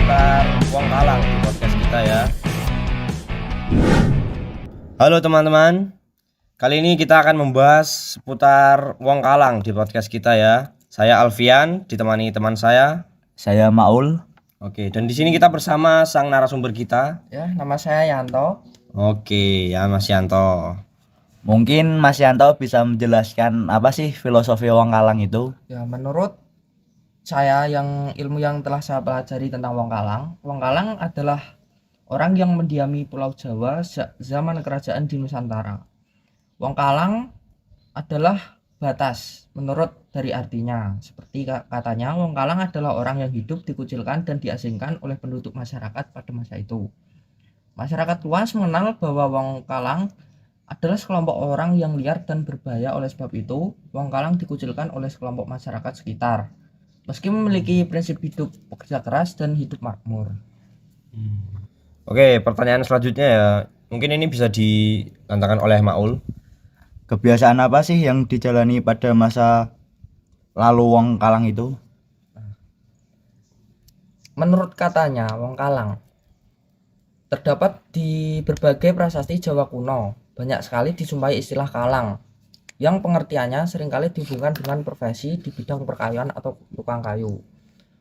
seputar Wong Kalang di podcast kita ya. Halo teman-teman, kali ini kita akan membahas seputar Wong Kalang di podcast kita ya. Saya Alfian, ditemani teman saya. Saya Maul. Oke, dan di sini kita bersama sang narasumber kita. Ya, nama saya Yanto. Oke, ya Mas Yanto. Mungkin Mas Yanto bisa menjelaskan apa sih filosofi Wong Kalang itu? Ya, menurut saya ilmu yang telah saya pelajari tentang Wong Kalang adalah orang yang mendiami Pulau Jawa zaman kerajaan di Nusantara. Wong Kalang adalah batas menurut dari artinya. Seperti katanya, Wong Kalang adalah orang yang hidup dikucilkan dan diasingkan oleh penduduk masyarakat pada masa itu. Masyarakat luas mengenal bahwa Wong Kalang adalah sekelompok orang yang liar dan berbahaya. Oleh sebab itu, Wong Kalang dikucilkan oleh sekelompok masyarakat sekitar. Meski memiliki prinsip hidup pekerja keras dan hidup makmur. Oke, pertanyaan selanjutnya ya. Mungkin ini bisa dilantarkan oleh Maul. Kebiasaan apa sih yang dijalani pada masa lalu Wong Kalang itu? Menurut katanya, Wong Kalang terdapat di berbagai prasasti Jawa kuno. Banyak sekali dijumpai istilah kalang yang pengertiannya seringkali dihubungkan dengan profesi di bidang perkayuan atau tukang kayu.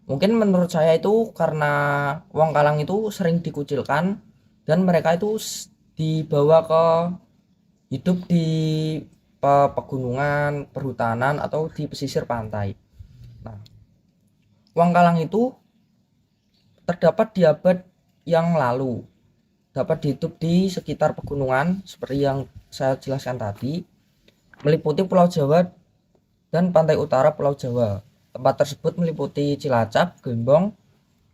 Mungkin menurut saya itu karena Wong Kalang itu sering dikucilkan dan mereka itu dibawa ke hidup di pegunungan, perhutanan atau di pesisir pantai. Nah, Wong Kalang itu terdapat di abad yang lalu, dapat hidup di sekitar pegunungan seperti yang saya jelaskan tadi, meliputi Pulau Jawa dan pantai utara Pulau Jawa. Tempat tersebut meliputi Cilacap, Gembong,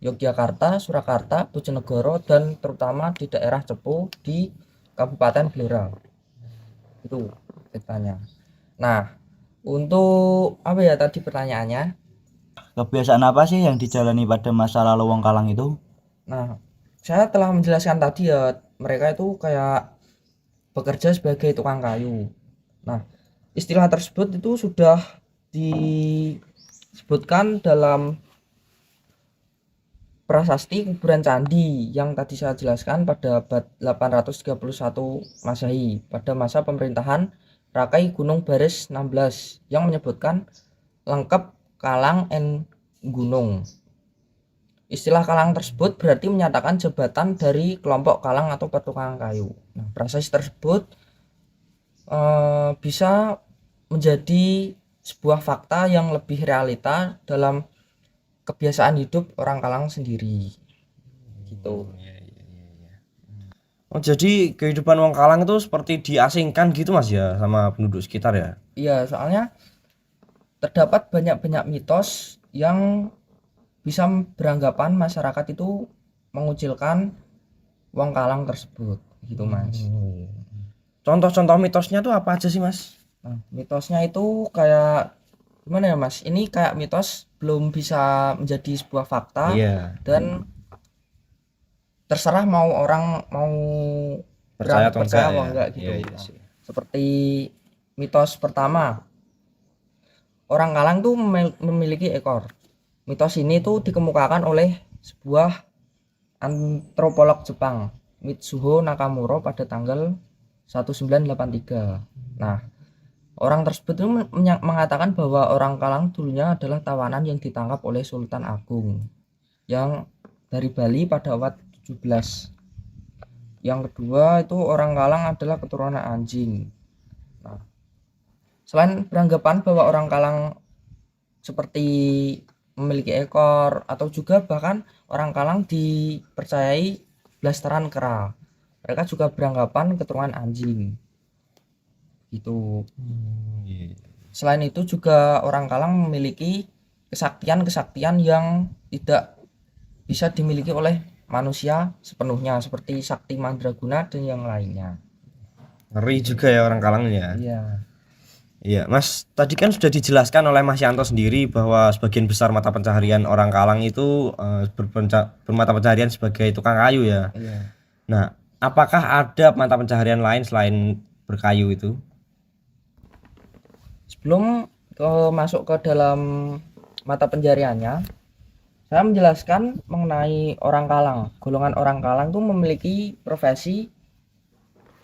Yogyakarta, Surakarta, Bojonegoro, dan terutama di daerah Cepu di Kabupaten Blora. Itu ceritanya. Nah, untuk apa ya tadi pertanyaannya? Kebiasaan apa sih yang dijalani pada masa lalu Wong Kalang itu? Nah, saya telah menjelaskan tadi ya, mereka itu kayak bekerja sebagai tukang kayu. Nah, istilah tersebut itu sudah disebutkan dalam prasasti kuburan candi yang tadi saya jelaskan pada abad 831 Masehi pada masa pemerintahan Rakai Gunung Baris 16 yang menyebutkan lengkap Kalang and Gunung. Istilah kalang tersebut berarti menyatakan jabatan dari kelompok kalang atau petukang kayu. Nah, prasasti tersebut bisa menjadi sebuah fakta yang lebih realita dalam kebiasaan hidup orang Kalang sendiri. Gitu. Oh, jadi kehidupan Wong Kalang itu seperti diasingkan gitu Mas ya sama penduduk sekitar ya? Iya, soalnya terdapat banyak mitos yang bisa beranggapan masyarakat itu mengucilkan Wong Kalang tersebut, gitu Mas. Contoh-contoh mitosnya tuh apa aja sih Mas? Nah, mitosnya itu kayak gimana ya Mas? Ini kayak mitos belum bisa menjadi sebuah fakta. Iya. Dan terserah mau orang mau Percaya atau percaya enggak apa ya? enggak gitu. Iya, iya sih. Seperti mitos pertama, orang Kalang tuh memiliki ekor. Mitos ini tuh dikemukakan oleh sebuah antropolog Jepang, Mitsuho Nakamura pada tanggal 1983. Nah, orang tersebut itu mengatakan bahwa orang Kalang dulunya adalah tawanan yang ditangkap oleh Sultan Agung yang dari Bali pada abad 17. Yang kedua itu orang Kalang adalah keturunan anjing. Nah, selain beranggapan bahwa orang Kalang seperti memiliki ekor atau juga bahkan orang Kalang dipercayai blasteran kera, mereka juga beranggapan keturunan anjing. Gitu. Selain itu juga orang Kalang memiliki kesaktian yang tidak bisa dimiliki oleh manusia sepenuhnya seperti sakti mandraguna dan yang lainnya. Ngeri juga ya orang Kalang ya. Iya. Iya, Mas, tadi kan sudah dijelaskan oleh Mas Yanto sendiri bahwa sebagian besar mata pencaharian orang Kalang itu bermata pencaharian sebagai tukang kayu ya. Iya. Nah, apakah ada mata pencaharian lain selain berkayu itu? Sebelum masuk ke dalam mata pencahariannya, Saya menjelaskan mengenai orang Kalang. Golongan orang Kalang itu memiliki profesi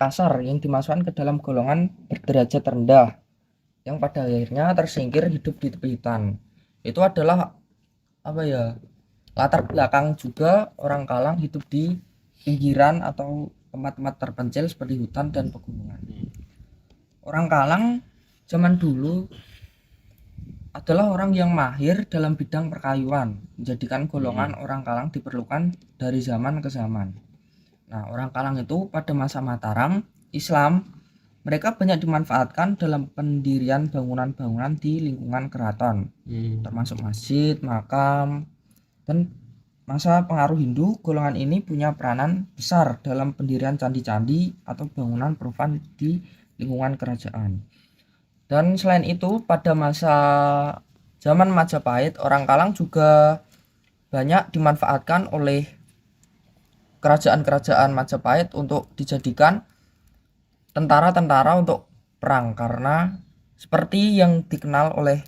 kasar yang dimasukkan ke dalam golongan berderajat rendah yang pada akhirnya tersingkir hidup di tepi hutan. Itu adalah apa ya, latar belakang juga orang Kalang hidup di pinggiran atau tempat-tempat terpencil seperti hutan dan pegunungan. Orang Kalang zaman dulu adalah orang yang mahir dalam bidang perkayuan, menjadikan golongan orang Kalang diperlukan dari zaman ke zaman. Nah, orang Kalang itu pada masa Mataram Islam, mereka banyak dimanfaatkan dalam pendirian bangunan-bangunan di lingkungan keraton, termasuk masjid, makam, dan masa pengaruh Hindu. Golongan ini punya peranan besar dalam pendirian candi-candi atau bangunan profan di lingkungan kerajaan. Dan selain itu, pada masa zaman Majapahit, orang Kalang juga banyak dimanfaatkan oleh kerajaan-kerajaan Majapahit untuk dijadikan tentara-tentara untuk perang, karena seperti yang dikenal oleh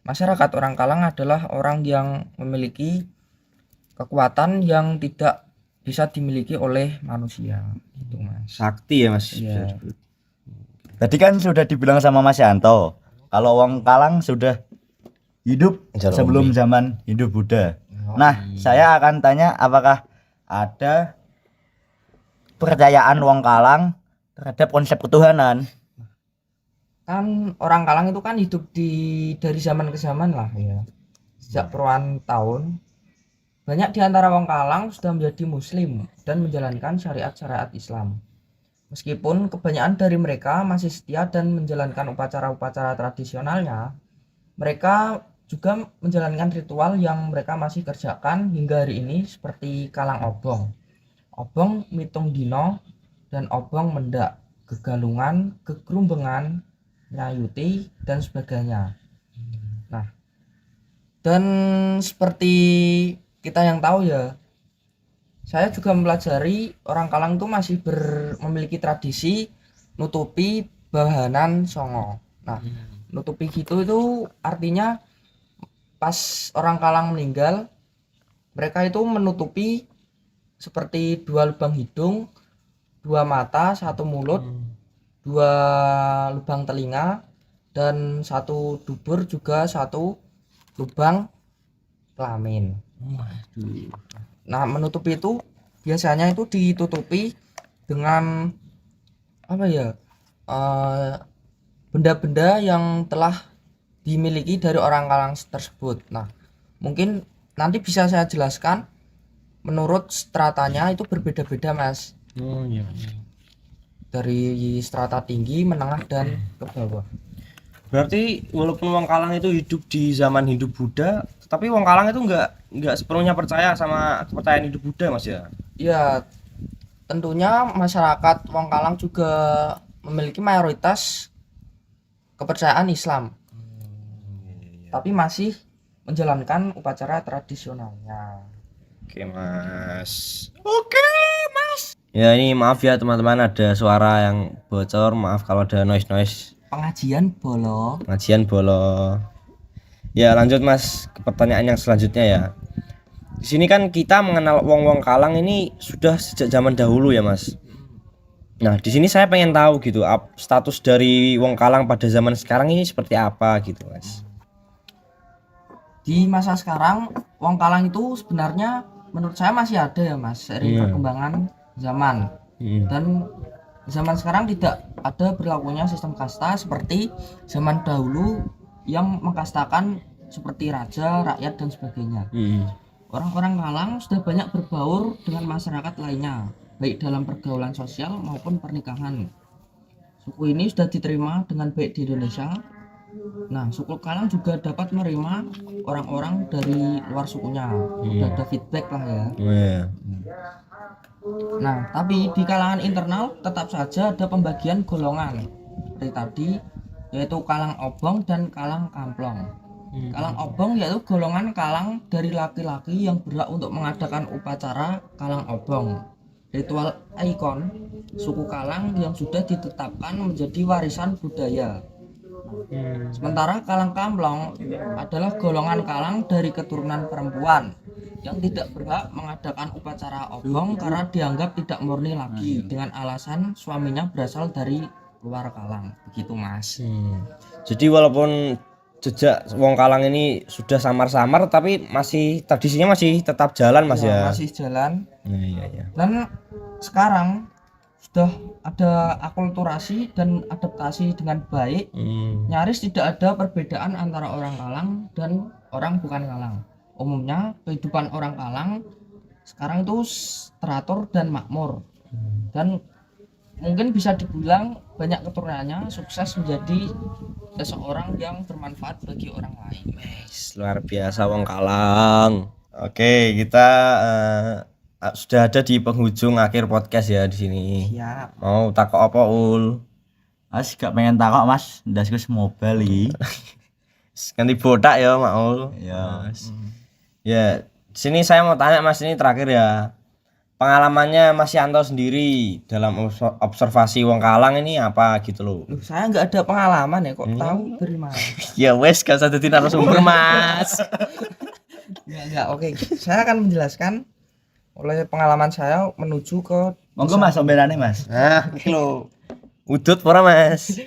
masyarakat, orang Kalang adalah orang yang memiliki kekuatan yang tidak bisa dimiliki oleh manusia, gitu Mas. Sakti ya Mas. Iya. Tadi kan sudah dibilang sama Mas Yanto, kalau wong Kalang sudah hidup Jarumbi. sebelum zaman Hindu Buddha. Nah, saya akan tanya apakah ada kepercayaan wong Kalang terhadap konsep ketuhanan? Kan orang Kalang itu kan hidup dari zaman ke zaman lah ya. Sejak puluhan tahun, banyak di antara wong Kalang sudah menjadi muslim dan menjalankan syariat-syariat Islam. Meskipun kebanyakan dari mereka masih setia dan menjalankan upacara-upacara tradisionalnya, mereka juga menjalankan ritual yang mereka masih kerjakan hingga hari ini, seperti kalang obong, obong mitung dino, dan obong mendak, gegalungan, gegrumbengan, nyayuti, dan sebagainya. Nah, dan seperti kita yang tahu ya, saya juga mempelajari orang Kalang itu masih memiliki tradisi nutupi bahanan songo. Nah, nutupi gitu itu artinya pas orang Kalang meninggal, mereka itu menutupi seperti 2 lubang hidung, 2 mata, 1 mulut, 2 lubang telinga, dan 1 dubur, juga 1 lubang kelamin. Nah, menutupi itu biasanya itu ditutupi dengan apa ya, benda-benda yang telah dimiliki dari orang Kalang tersebut. Nah, mungkin nanti bisa saya jelaskan menurut stratanya itu berbeda-beda Mas, Oh iya. dari strata tinggi, menengah, dan ke bawah. Berarti walaupun wong Kalang itu hidup di zaman Hindu Buddha, tapi wong Kalang itu nggak sepenuhnya percaya sama kepercayaan Hindu Buddha Mas ya. Ya, tentunya masyarakat wong Kalang juga memiliki mayoritas kepercayaan Islam, tapi masih menjalankan upacara tradisionalnya. Oke Mas. Oke Mas. Ya ini maaf ya teman-teman, ada suara yang bocor, maaf kalau ada noise. Pengajian bolo. Pengajian bolo. Ya lanjut Mas ke pertanyaan yang selanjutnya ya. Di sini kan kita mengenal wong-wong Kalang ini sudah sejak zaman dahulu ya Mas. Nah di sini saya pengen tahu gitu, status dari wong Kalang pada zaman sekarang ini seperti apa gitu Mas. Di masa sekarang wong Kalang itu sebenarnya menurut saya masih ada ya Mas, seiring perkembangan zaman. Dan zaman sekarang tidak ada berlakunya sistem kasta seperti zaman dahulu yang mengkastakan seperti raja, rakyat, dan sebagainya. Orang-orang Kalang sudah banyak berbaur dengan masyarakat lainnya, baik dalam pergaulan sosial maupun pernikahan. Suku ini sudah diterima dengan baik di Indonesia. Nah, suku Kalang juga dapat menerima orang-orang dari luar sukunya. Sudah ada feedback lah ya. Nah, tapi di kalangan internal tetap saja ada pembagian golongan seperti tadi, yaitu Kalang Obong dan Kalang Kamplong. Kalang Obong yaitu golongan Kalang dari laki-laki yang berhak untuk mengadakan upacara Kalang Obong, ritual ikon suku Kalang yang sudah ditetapkan menjadi warisan budaya. Sementara Kalang Kamplong adalah golongan Kalang dari keturunan perempuan yang tidak berhak mengadakan upacara obong karena dianggap tidak murni lagi dengan alasan suaminya berasal dari luar Kalang. Begitu, Mas. Jadi walaupun jejak wong Kalang ini sudah samar-samar tapi masih tradisinya masih tetap jalan Mas ya. Masih jalan. Nah, iya iya. Dan sekarang sudah ada akulturasi dan adaptasi dengan baik. Nyaris tidak ada perbedaan antara orang Kalang dan orang bukan Kalang. Umumnya kehidupan orang Kalang sekarang itu teratur dan makmur. Dan mungkin bisa dibilang banyak keturunannya sukses menjadi seseorang yang bermanfaat bagi orang lain. Luar biasa wong Kalang. Oke, kita sudah ada di penghujung akhir podcast ya di sini. Siap. Mau takok apa ul? Mas gak pengen takok Mas, ndasku mobile iki. Ganti botak ya Maul. Ya. Ya, sini saya mau tanya Mas ini terakhir ya. Pengalamannya Mas Yanto sendiri dalam observasi wong Kalang ini apa gitu loh. Loh, saya nggak ada pengalaman ya, kok tahu dari mana? Ya wes gak usah dadi narasumber Mas. Enggak, oke. Saya akan menjelaskan oleh pengalaman saya menuju ke Monggo Mas ombenane Mas. Nah, iki lho. Udut pora Mas.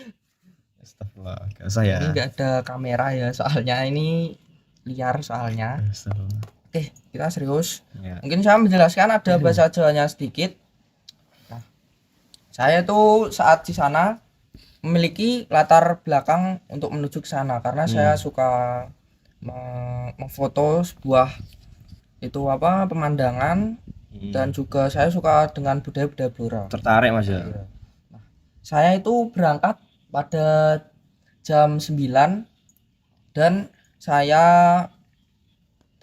Astagfirullah, gak usah ya. ini nggak ada kamera ya, soalnya ini liar soalnya. Astagfirullah. Oke, kita serius. Ya. Mungkin saya menjelaskan ada bahasa Jawanya sedikit. Nah, saya tuh saat di sana memiliki latar belakang untuk menuju ke sana karena saya suka memfoto sebuah itu apa pemandangan dan juga saya suka dengan budaya-budaya Blora. Tertarik Mas ya. Saya itu berangkat pada jam 9 dan saya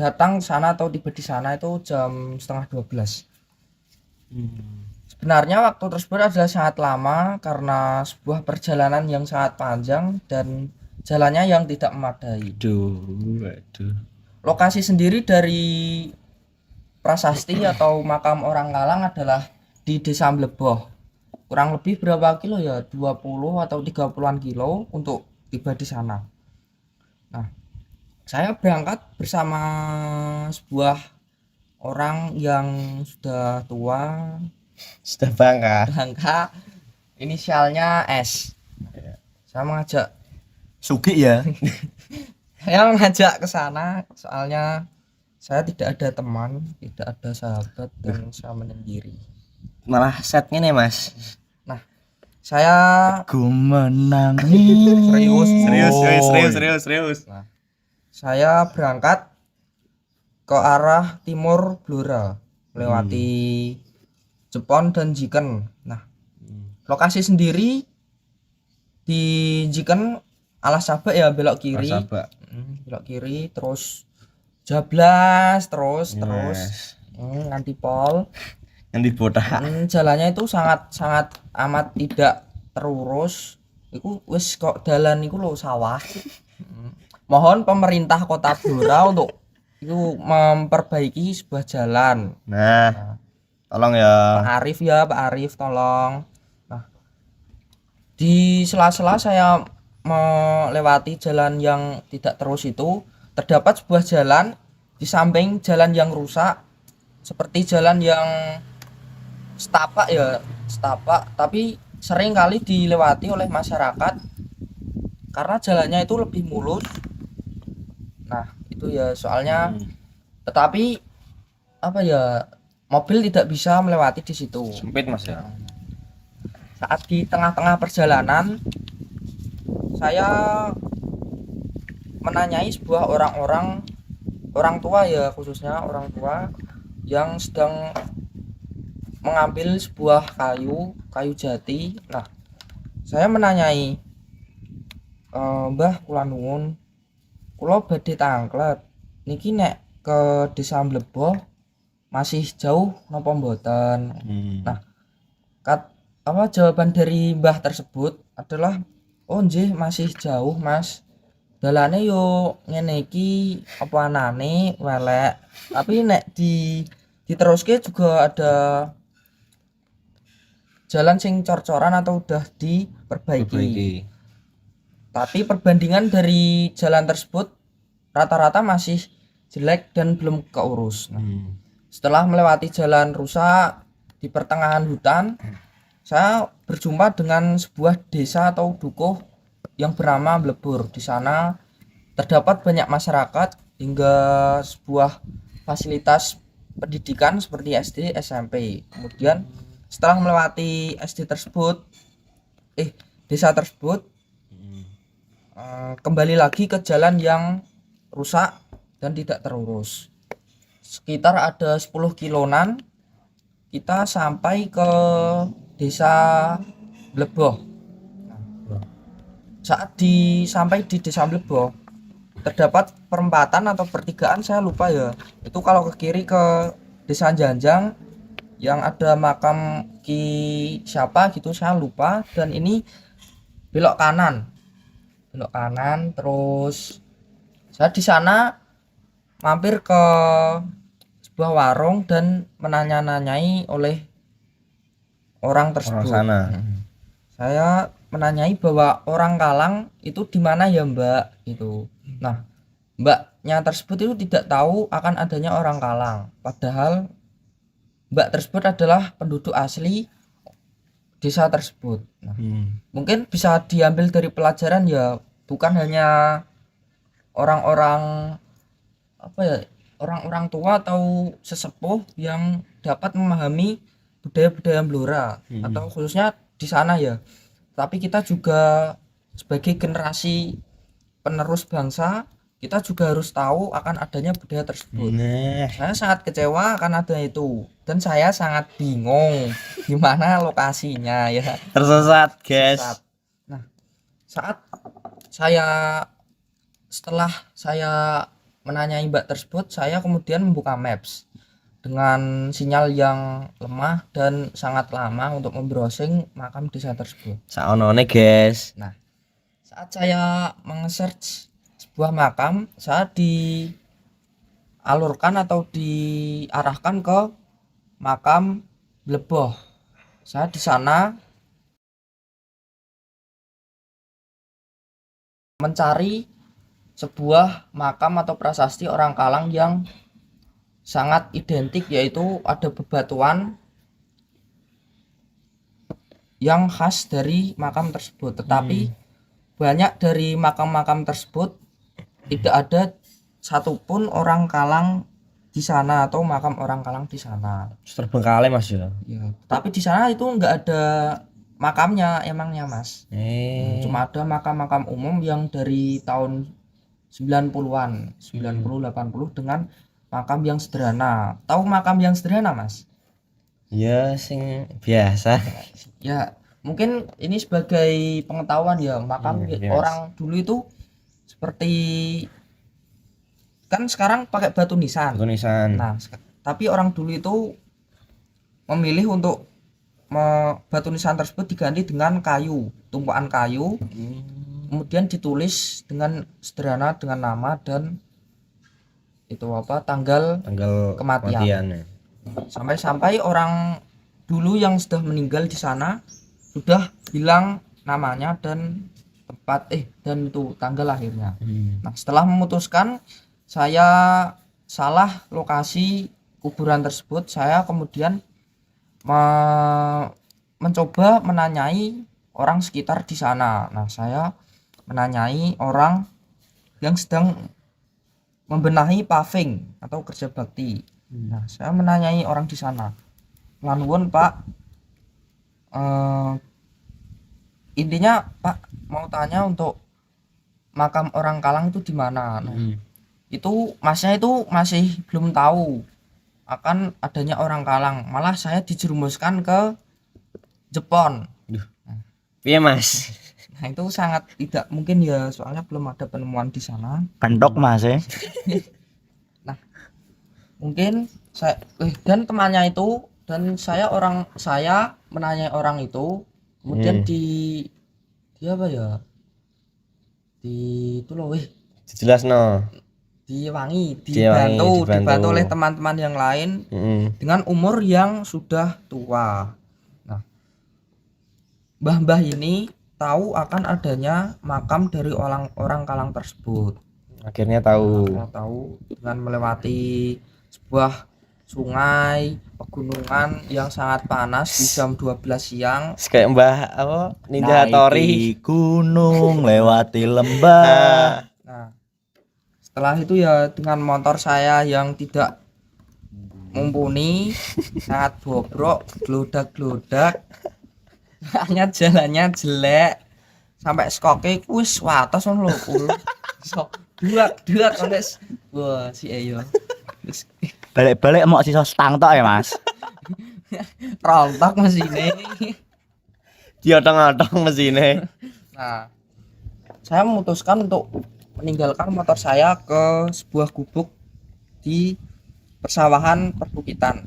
datang sana atau tiba di sana itu jam setengah 12. Sebenarnya waktu tersebut adalah sangat lama karena sebuah perjalanan yang sangat panjang dan jalannya yang tidak memadai. Aduh. Lokasi sendiri dari prasasti atau makam orang Kalang adalah di Desa Mleboh. Kurang lebih berapa kilo ya? 20 atau 30-an kilo untuk tiba di sana. Nah, saya berangkat bersama sebuah orang yang sudah tua, Sudah bangka. inisialnya S. Saya mengajak Sugih ya. ke sana soalnya saya tidak ada teman, tidak ada sahabat dan saya menyendiri. Malah setnya nih Mas. Saya Ku menangis. Serius. saya berangkat ke arah timur Blora melewati Jepon dan Jiken. Nah, lokasi sendiri di Jiken alas sabak ya, belok kiri. Belok kiri terus jablas terus nganti pol. Yang di botak. Jalannya itu sangat amat tidak terurus. Iku wis kok dalan iku lho sawah. Mohon pemerintah Kota Blora untuk itu memperbaiki sebuah jalan. Nah, tolong ya. Pak Arif tolong. Nah, di sela-sela saya melewati jalan yang tidak terus itu terdapat sebuah jalan di samping jalan yang rusak seperti jalan yang setapak tapi sering kali dilewati oleh masyarakat karena jalannya itu lebih mulus. Nah, itu ya soalnya tetapi apa ya, mobil tidak bisa melewati di situ. Sempit Mas ya. Saat di tengah-tengah perjalanan saya menanyai sebuah orang tua ya, khususnya orang tua yang sedang mengambil sebuah kayu jati. Nah, saya menanyai, Mbah kula nuwun, kula badhe tangklet niki nek ke Desa Mleboh masih jauh napa mboten? Nah, jawaban dari mbah tersebut adalah, oh nggih masih jauh Mas, dalane yo ngene iki apa anane welek, tapi nek diteruske juga ada jalan sing cor-coran atau udah diperbaiki. Tapi perbandingan dari jalan tersebut rata-rata masih jelek dan belum keurus. Nah, setelah melewati jalan rusak di pertengahan hutan, saya berjumpa dengan sebuah desa atau dukuh yang bernama Blebur. Di sana terdapat banyak masyarakat hingga sebuah fasilitas pendidikan seperti SD, SMP. Kemudian setelah melewati desa tersebut, kembali lagi ke jalan yang rusak dan tidak terurus. Sekitar ada 10 kilonan kita sampai ke desa Bleboh. Saat sampai di desa Bleboh, terdapat perempatan atau pertigaan, saya lupa ya. Itu kalau ke kiri ke desa Janjang yang ada makam Ki siapa gitu saya lupa, dan ini belok kanan terus saya di sana mampir ke sebuah warung dan menanya-nanyai oleh orang tersebut. sana. Saya menanyai bahwa orang Kalang itu di mana ya Mbak gitu. Nah, Mbaknya tersebut itu tidak tahu akan adanya orang Kalang, padahal Mbak tersebut adalah penduduk asli desa tersebut. Nah, mungkin bisa diambil dari pelajaran ya, bukan hanya orang-orang orang-orang tua atau sesepuh yang dapat memahami budaya-budaya Blora atau khususnya di sana ya, tapi kita juga sebagai generasi penerus bangsa, kita juga harus tahu akan adanya budaya tersebut. Saya sangat kecewa akan adanya itu, dan saya sangat bingung gimana lokasinya ya. Tersesat, guys. Nah, setelah saya menanyai Mbak tersebut, saya kemudian membuka Maps dengan sinyal yang lemah dan sangat lama untuk membrowsing makam desa tersebut. Saonone, guys. Nah, saat saya meng-search sebuah makam, saya dialurkan atau diarahkan ke makam Bleboh. Saya di sana mencari sebuah makam atau prasasti orang Kalang yang sangat identik, yaitu ada bebatuan yang khas dari makam tersebut. Tetapi banyak dari makam-makam tersebut tidak ada satupun orang Kalang di sana atau makam orang Kalang di sana. Terbengkalai, Mas ya. Ya, tapi di sana itu enggak ada makamnya emangnya, Mas. Cuma ada makam-makam umum yang dari tahun 90-an, 90 80 dengan makam yang sederhana. Tahu makam yang sederhana, Mas? Ya, sing biasa. Ya, mungkin ini sebagai pengetahuan ya, makam Iya, orang dulu itu seperti kan sekarang pakai batu nisan. Tulisan. Nah, tapi orang dulu itu memilih untuk batu nisan tersebut diganti dengan kayu, tumpukan kayu. Kemudian ditulis dengan sederhana dengan nama dan itu tanggal kematian. Ya. Sampai-sampai orang dulu yang sudah meninggal di sana sudah bilang namanya dan tempat dan itu tanggal lahirnya. Nah, setelah memutuskan saya salah lokasi kuburan tersebut, saya kemudian mencoba menanyai orang sekitar di sana. Nah, saya menanyai orang yang sedang membenahi paving atau kerja bakti. Nah, saya menanyai orang di sana. Lanuwun Pak, intinya Pak mau tanya untuk makam orang Kalang itu di mana. Nah, itu masnya itu masih belum tahu akan adanya orang Kalang. Malah saya dijerumuskan ke Jepon. Iya, Mas. Nah, itu sangat tidak mungkin ya, soalnya belum ada penemuan di sana. Pentok, Mas ya. Nah, mungkin saya dan temannya itu dan saya menanyai orang itu, kemudian di apa ya? Itu loh Jelas no. dibantu oleh teman-teman yang lain dengan umur yang sudah tua. Nah, mbah-mbah ini tahu akan adanya makam dari orang Kalang tersebut. Akhirnya tahu. Saya tahu dengan melewati sebuah sungai, pegunungan yang sangat panas di jam 12 siang. Kayak Mbah apa Ninja Hattori. Naiki gunung, lewati lembah. Nah, setelah itu ya dengan motor saya yang tidak mumpuni, sangat bobrok, glodak-glodak, hanya jalannya jelek, sampai skoke wis wates ngono lho. Sok duak wis. Wah, si Eyo. Balik-balik mau sisa stang tok ya, Mas. Rontok mesine. Diotong-otong mesinnya. Nah, saya memutuskan untuk meninggalkan motor saya ke sebuah gubuk di persawahan perbukitan.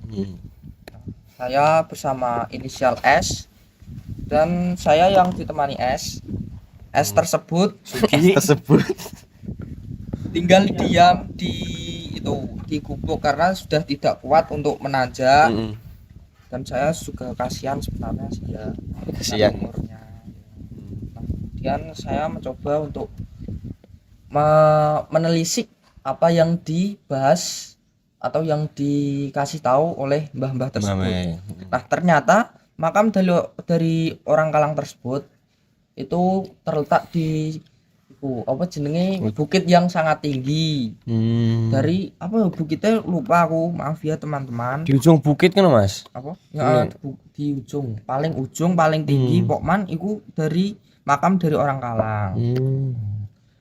Saya bersama inisial S dan saya yang ditemani S. S tersebut Tersebut. tinggal diam di gubuk karena sudah tidak kuat untuk menanjak. Dan saya juga kasihan sebenarnya sih ya, Kasihan. dengan umurnya. Nah, kemudian saya mencoba untuk menelisik apa yang dibahas atau yang dikasih tahu oleh mbah-mbah tersebut. Nah, ternyata makam dari orang Kalang tersebut itu terletak di apa jenenge bukit yang sangat tinggi. Dari apa bukitnya lupa aku, maaf ya teman-teman. Di ujung bukit kan Mas? Apa? Ya, di ujung paling tinggi pokman itu dari makam dari orang Kalang.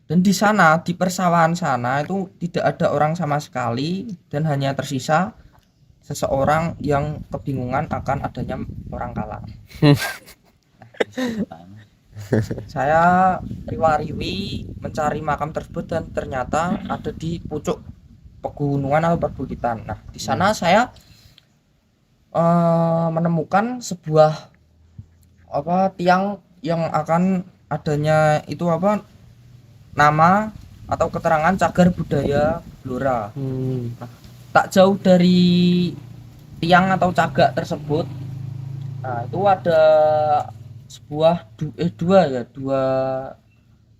Dan di sana di persawahan sana itu tidak ada orang sama sekali dan hanya tersisa seseorang yang kebingungan akan adanya orang Kalang. Saya riwa-riwi mencari makam tersebut dan ternyata ada di pucuk pegunungan atau perbukitan. Nah, di sana saya menemukan sebuah apa tiang yang akan adanya itu apa nama atau keterangan cagar budaya Blora. Nah, tak jauh dari tiang atau cagak tersebut, nah itu ada sebuah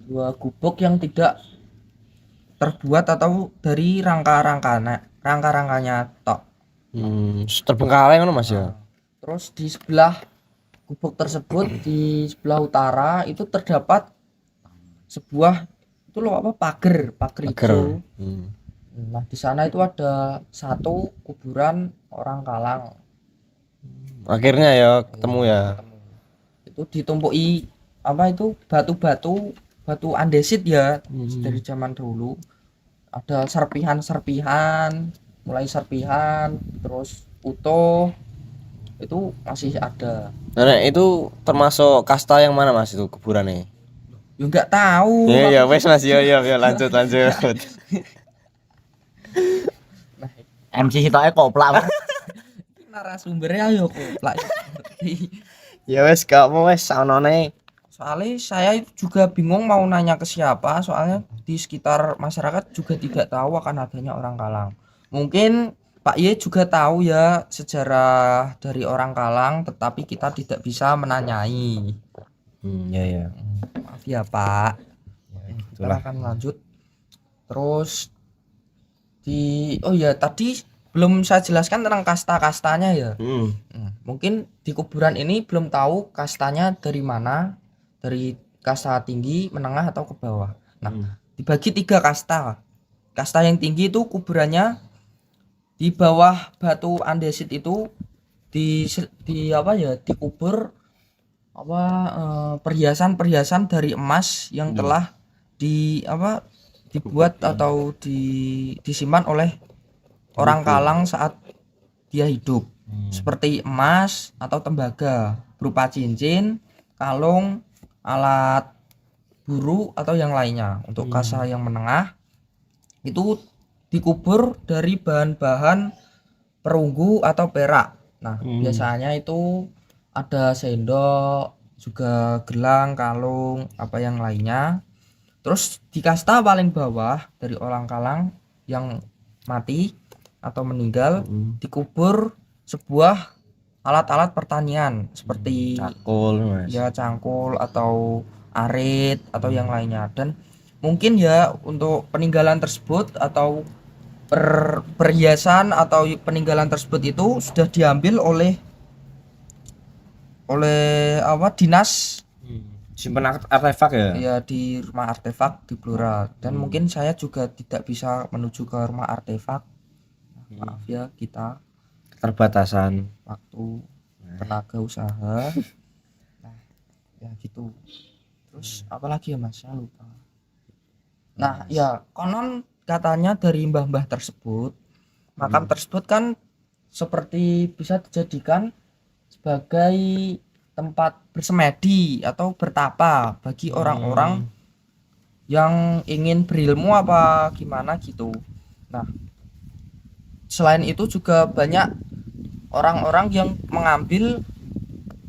dua gubuk yang tidak terbuat atau dari rangka-rangkanya tok. Terbengkalai kan Mas ya? Terus di sebelah gubuk tersebut di sebelah utara itu terdapat sebuah itu loh apa pagar hijau. Nah, di sana itu ada satu kuburan orang Kalang. Akhirnya ya ketemu ya. Itu ditumpuki apa itu batu andesit ya dari zaman dahulu. Ada serpihan mulai serpihan terus utuh itu masih ada. Nah, itu termasuk kasta yang mana Mas itu kuburannya? Ya nggak tahu. Ya wes Mas ya lanjut. MC sitoke koplak, Mas. Narasumbernya yo koplak. Ya wes gak mau wes saunone. Soalnya saya juga bingung mau nanya ke siapa, soalnya di sekitar masyarakat juga tidak tahu akan adanya orang Kalang. Mungkin Pak Ye juga tahu ya sejarah dari orang Kalang, tetapi kita tidak bisa menanyai. Ya. Maaf ya Pak. Kita Itulah. akan lanjut. Terus tadi belum saya jelaskan tentang kasta-kastanya ya. Mungkin di kuburan ini belum tahu kastanya dari mana, dari kasta tinggi, menengah atau ke bawah. Nah, dibagi 3 kasta. Kasta yang tinggi itu kuburannya di bawah batu andesit itu dikubur perhiasan dari emas yang telah dibuat atau disimpan oleh orang Kalang saat dia hidup. Seperti emas atau tembaga berupa cincin, kalung, alat buru atau yang lainnya. Untuk kasta yang menengah itu dikubur dari bahan-bahan perunggu atau perak. Nah, biasanya itu ada sendok, juga gelang, kalung, apa yang lainnya. Terus di kasta paling bawah dari orang Kalang yang mati atau meninggal dikubur sebuah alat-alat pertanian seperti Cakul Mas. ya cangkul atau arit atau yang lainnya. Dan mungkin ya untuk peninggalan tersebut atau perhiasan atau peninggalan tersebut itu sudah diambil oleh dinas Simpen artefak ya. ya di rumah artefak di Blora, dan mungkin saya juga tidak bisa menuju ke rumah artefak. Maaf ya, kita Keterbatasan. waktu, tenaga usaha. Nah, ya gitu. Terus apa lagi ya Mas? Saya lupa. Nah, ya konon katanya dari mbah-mbah tersebut, makam tersebut kan seperti bisa dijadikan sebagai tempat bersemedi atau bertapa bagi orang-orang yang ingin berilmu apa gimana gitu. Nah, selain itu juga banyak orang-orang yang mengambil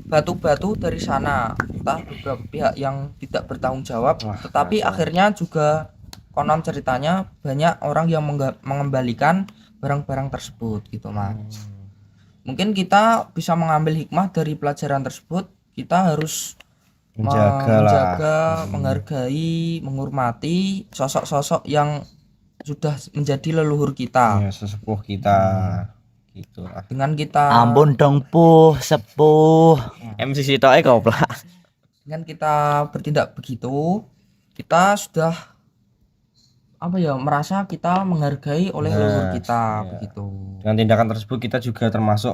batu-batu dari sana, entah beberapa pihak yang tidak bertanggung jawab. Wah, Tetapi kacau. akhirnya juga konon ceritanya banyak orang yang mengembalikan barang-barang tersebut gitu Mas. Mungkin kita bisa mengambil hikmah dari pelajaran tersebut. Kita harus menjaga, menghargai, menghormati sosok-sosok yang sudah menjadi leluhur kita. Ya, sesepuh kita gitu lah. Dengan kita Ampun dong sepuh. MC Sitoe goblok. dengan kita bertindak begitu, kita sudah merasa kita menghargai oleh leluhur kita begitu. Dengan tindakan tersebut kita juga termasuk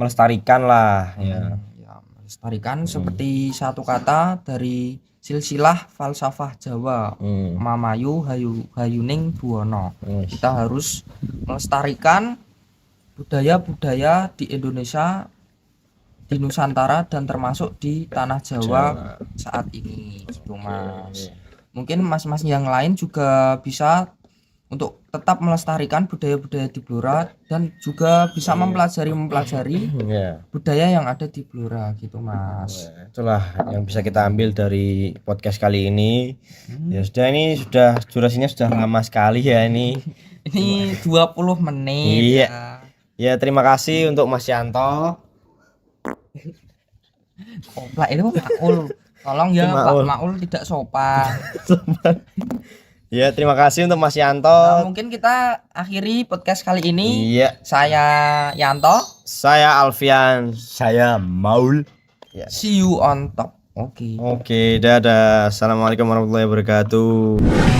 melestarikan lah ya. Ya, melestarikan seperti satu kata dari silsilah falsafah Jawa, Mamayu Hayuning Buwono. Kita harus melestarikan budaya-budaya di Indonesia, di Nusantara, dan termasuk di tanah Jawa saat ini gitu Mas. Mungkin mas-mas yang lain juga bisa untuk tetap melestarikan budaya-budaya di Blora dan juga bisa mempelajari Ya. budaya yang ada di Blora gitu Mas. Itulah yang bisa kita ambil dari podcast kali ini. Ya sudah, ini sudah durasinya sudah lama sekali ya ini. Ini 20 menit. Iya. Ya terima kasih untuk Mas Yanto. Komplek itu Maul. Tolong ya Pak Maul tidak sopan. Ya terima kasih untuk Mas Yanto. Nah, mungkin kita akhiri podcast kali ini. Iya. Saya Yanto. Saya Alfian. Saya Maul. See you on top. Oke. Oke, dadah. Assalamualaikum warahmatullahi wabarakatuh.